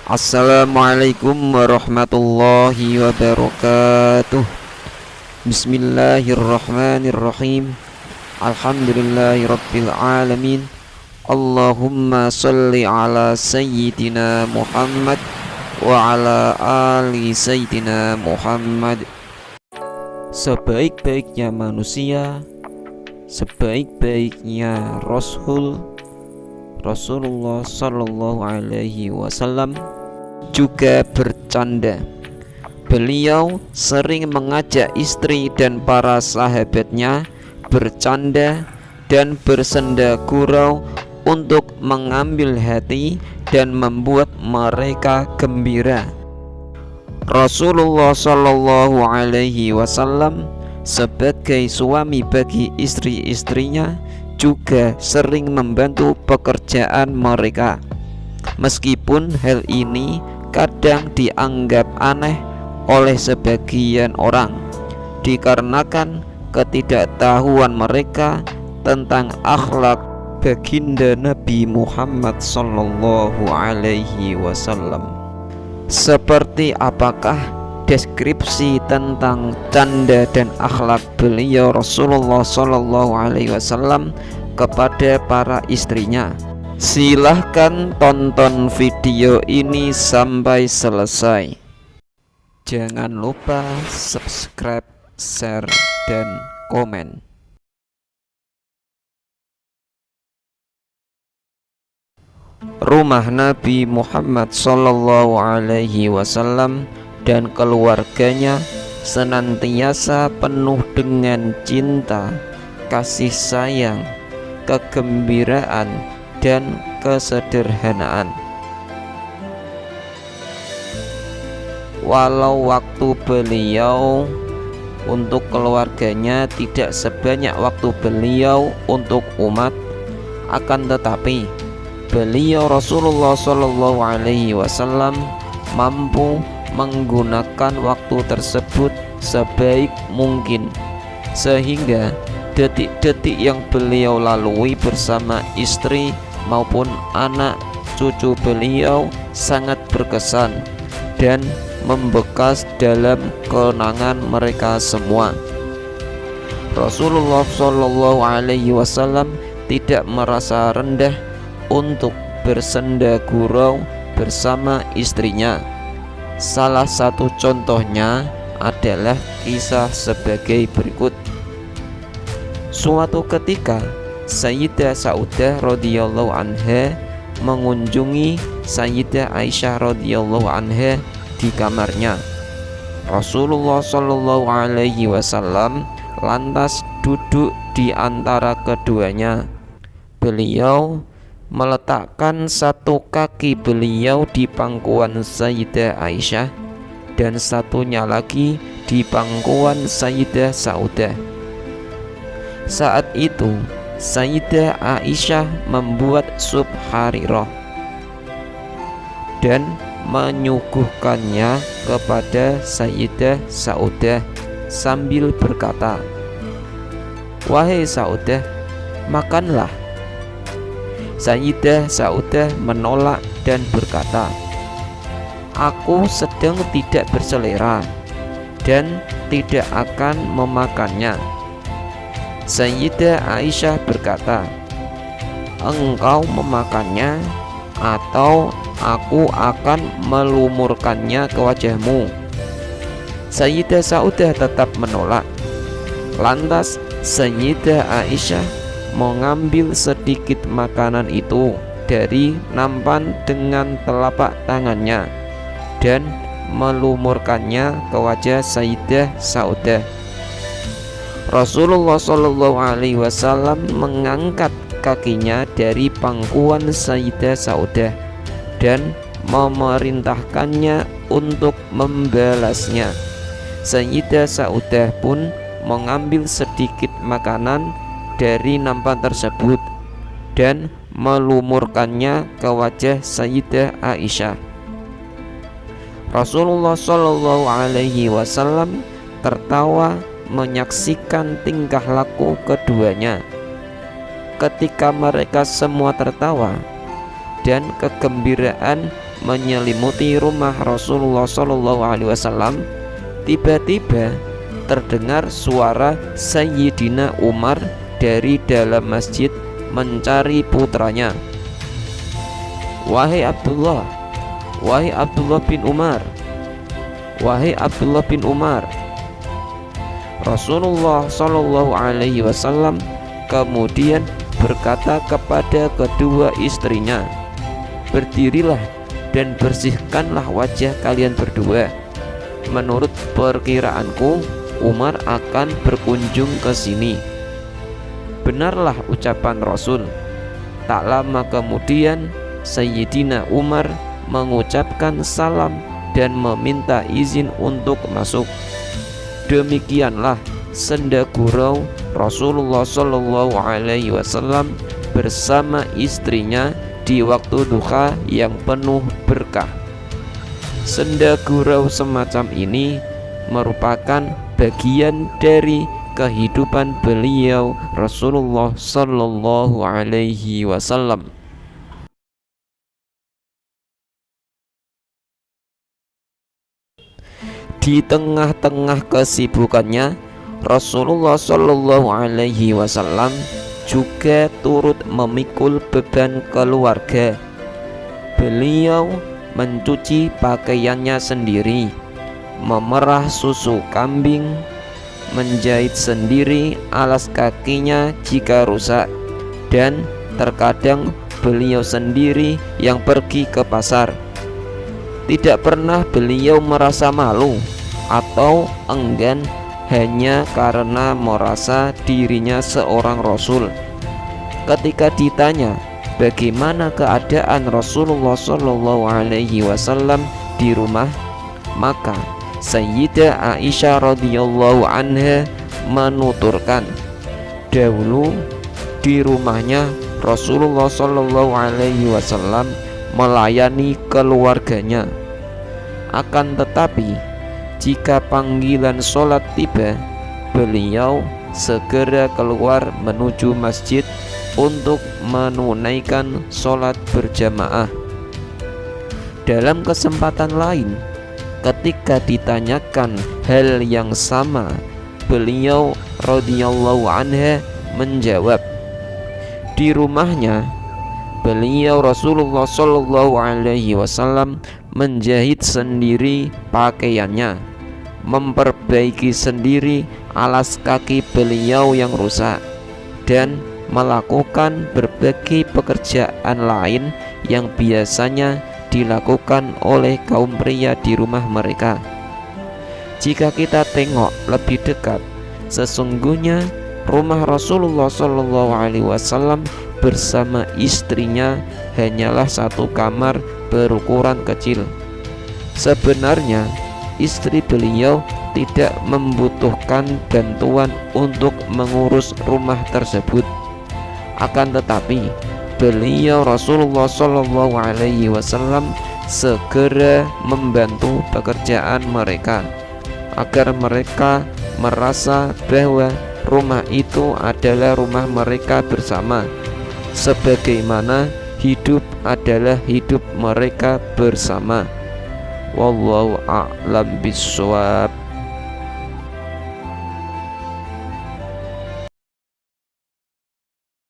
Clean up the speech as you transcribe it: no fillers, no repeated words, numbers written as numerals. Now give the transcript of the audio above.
Assalamualaikum warahmatullahi wabarakatuh. Bismillahirrahmanirrahim. Alhamdulillahirabbil alamin. Allahumma shalli ala sayyidina Muhammad wa ala ali sayyidina Muhammad. Sebaik-baiknya manusia, sebaik-baiknya Rasulullah Sallallahu Alaihi Wasallam juga bercanda. Beliau sering mengajak istri dan para sahabatnya bercanda dan bersenda gurau untuk mengambil hati dan membuat mereka gembira. Rasulullah Sallallahu Alaihi Wasallam sebagai suami bagi istri-istrinya juga sering membantu pekerjaan mereka, meskipun hal ini kadang dianggap aneh oleh sebagian orang dikarenakan ketidaktahuan mereka tentang akhlak baginda Nabi Muhammad Sallallahu Alaihi Wasallam. Seperti apakah deskripsi tentang canda dan akhlak beliau Rasulullah Sallallahu Alaihi Wasallam kepada para istrinya? Silahkan tonton video ini sampai selesai. Jangan lupa subscribe, share, dan komen. Rumah Nabi Muhammad Sallallahu Alaihi Wasallam dan keluarganya senantiasa penuh dengan cinta, kasih sayang, kegembiraan, dan kesederhanaan. Walau waktu beliau untuk keluarganya tidak sebanyak waktu beliau untuk umat, akan tetapi beliau Rasulullah Shallallahu Alaihi Wasallam mampu menggunakan waktu tersebut sebaik mungkin, sehingga detik-detik yang beliau lalui bersama istri maupun anak cucu beliau sangat berkesan dan membekas dalam kenangan mereka semua. Rasulullah Shallallahu Alaihi Wasallam tidak merasa rendah untuk bersenda gurau bersama istrinya. Salah satu contohnya adalah kisah sebagai berikut. Suatu ketika Sayyidah Saudah radhiyallahu anha mengunjungi Sayyidah Aisyah radhiyallahu anha di kamarnya. Rasulullah Shallallahu Alaihi Wasallam lantas duduk di antara keduanya. Beliau meletakkan satu kaki beliau di pangkuan Sayyidah Aisyah dan satunya lagi di pangkuan Sayyidah Saudah. Saat itu Sayyidah Aisyah membuat sup harirah dan menyuguhkannya kepada Sayyidah Saudah sambil berkata, "Wahai Saudah, makanlah." Sayyidah Saudah menolak dan berkata, "Aku sedang tidak berselera dan tidak akan memakannya." Sayyidah Aisyah berkata, "Engkau memakannya atau aku akan melumurkannya ke wajahmu?" Sayyidah Saudah tetap menolak. Lantas Sayyidah Aisyah mengambil sedikit makanan itu dari nampan dengan telapak tangannya dan melumurkannya ke wajah Sayyidah Saudah. Rasulullah Shallallahu Alaihi Wasallam mengangkat kakinya dari pangkuan Sayyidah Saudah dan memerintahkannya untuk membalasnya. Sayyidah Saudah pun mengambil sedikit makanan dari nampan tersebut dan melumurkannya ke wajah Sayyidah Aisyah. Rasulullah Shallallahu Alaihi Wasallam tertawa menyaksikan tingkah laku keduanya. Ketika mereka semua tertawa dan kegembiraan menyelimuti rumah Rasulullah SAW, tiba-tiba terdengar suara Sayyidina Umar dari dalam masjid mencari putranya. Wahai Abdullah bin Umar, wahai Abdullah bin Umar. Rasulullah SAW kemudian berkata kepada kedua istrinya, berdirilah dan bersihkanlah wajah kalian berdua. Menurut perkiraanku, Umar akan berkunjung ke sini. Benarlah ucapan Rasul. Tak lama kemudian Sayyidina Umar mengucapkan salam dan meminta izin untuk masuk. Demikianlah senda gurau Rasulullah SAW bersama istrinya di waktu duha yang penuh berkah. Senda gurau semacam ini merupakan bagian dari kehidupan beliau Rasulullah SAW. Di tengah-tengah kesibukannya, Rasulullah SAW juga turut memikul beban keluarga. Beliau mencuci pakaiannya sendiri, memerah susu kambing, menjahit sendiri alas kakinya jika rusak, dan terkadang beliau sendiri yang pergi ke pasar. Tidak pernah beliau merasa malu atau enggan hanya karena merasa dirinya seorang Rasul. Ketika ditanya bagaimana keadaan Rasulullah SAW di rumah, maka Sayyidah Aisyah radhiyallahu anha menuturkan, dahulu di rumahnya Rasulullah SAW melayani keluarganya. Akan tetapi jika panggilan sholat tiba, beliau segera keluar menuju masjid untuk menunaikan sholat berjamaah. Dalam kesempatan lain, ketika ditanyakan hal yang sama, beliau radhiyallahu anha menjawab, di rumahnya beliau Rasulullah SAW menjahit sendiri pakaiannya, memperbaiki sendiri alas kaki beliau yang rusak, dan melakukan berbagai pekerjaan lain yang biasanya dilakukan oleh kaum pria di rumah mereka. Jika kita tengok lebih dekat, sesungguhnya rumah Rasulullah SAW bersama istrinya hanyalah satu kamar berukuran kecil. Sebenarnya istri beliau tidak membutuhkan bantuan untuk mengurus rumah tersebut. Akan tetapi beliau Rasulullah SAW segera membantu pekerjaan mereka agar mereka merasa bahwa rumah itu adalah rumah mereka bersama, sebagaimana hidup adalah hidup mereka bersama. Wallahu a'lam bishawab.